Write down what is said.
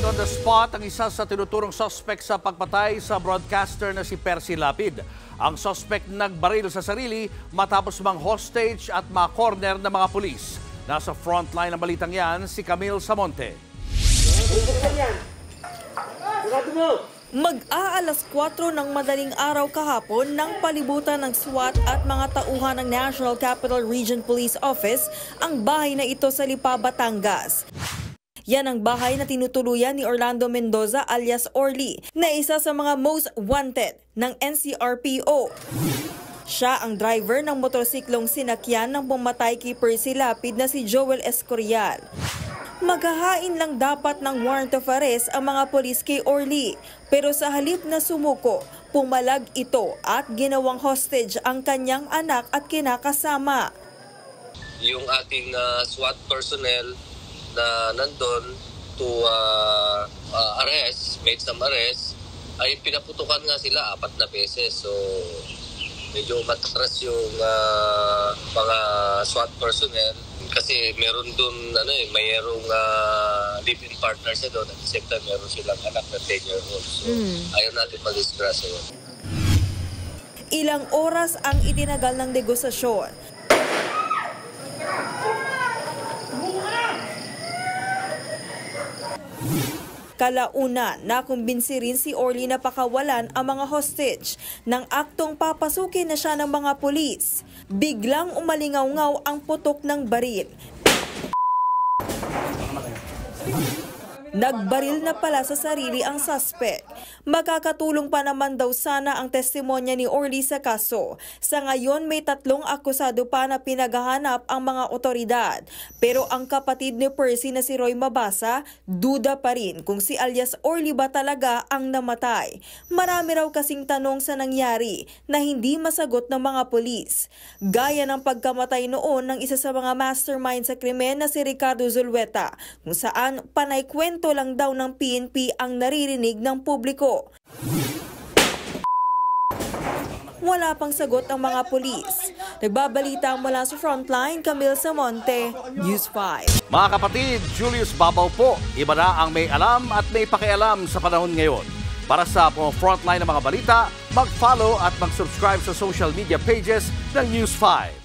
Dead on the spot ang isa sa tinuturong suspect sa pagpatay sa broadcaster na si Percy Lapid. Ang suspect nagbaril sa sarili matapos mang-hostage at ma-corner ng mga pulis. Nasa frontline ng balitang yan si Camille Samonte. Mag-aalas 4 ng madaling araw kahapon nang palibutan ng SWAT at mga tauhan ng National Capital Region Police Office ang bahay na ito sa Lipa, Batangas. Yan ang bahay na tinutuluyan ni Orlando Mendoza alias Orly, na isa sa mga most wanted ng NCRPO. Siya ang driver ng motorsiklong sinakyan ng pumatay kay Percy Lapid na si Joel Escorial. Maghahain lang dapat ng warrant of arrest ang mga polis kay Orly, pero sa halip na sumuko, pumalag ito at ginawang hostage ang kanyang anak at kinakasama. Yung ating SWAT personnel na nandun to arrest, made some arrest, ay pinaputukan nga sila 4 na beses. So medyo matras yung mga SWAT personnel kasi meron dun mayroong live-in partner siya doon, at the same time meron silang anak na 10-year-old. So ayaw natin mag-disgrasya yun. Ilang oras ang itinagal ng negosasyon. Kalauna, nakumbinsi rin si Orly na pakawalan ang mga hostage ng aktong papasukin na siya ng mga pulis. Biglang umalingaw-ngaw ang putok ng baril. Nagbaril na pala sa sarili ang suspect. Makakatulong pa naman daw sana ang testimonya ni Orly sa kaso. Sa ngayon may 3 akusado pa na pinaghahanap ang mga otoridad. Pero ang kapatid ni Percy na si Roy Mabasa, duda pa rin kung si alias Orly ba talaga ang namatay. Marami raw kasing tanong sa nangyari na hindi masagot ng mga pulis. Gaya ng pagkamatay noon ng isa sa mga mastermind sa krimen na si Ricardo Zulueta, kung saan panay kwento lang daw ng PNP ang naririnig ng publiko. Wala pang sagot ang mga pulis. Nagbabalita mula sa frontline, Camille Samonte, News 5. Mga kapatid, Julius Babaw po. Iba na ang may alam at may pakialam sa panahon ngayon. Para sa frontline ng mga balita, mag-follow at mag-subscribe sa social media pages ng News 5.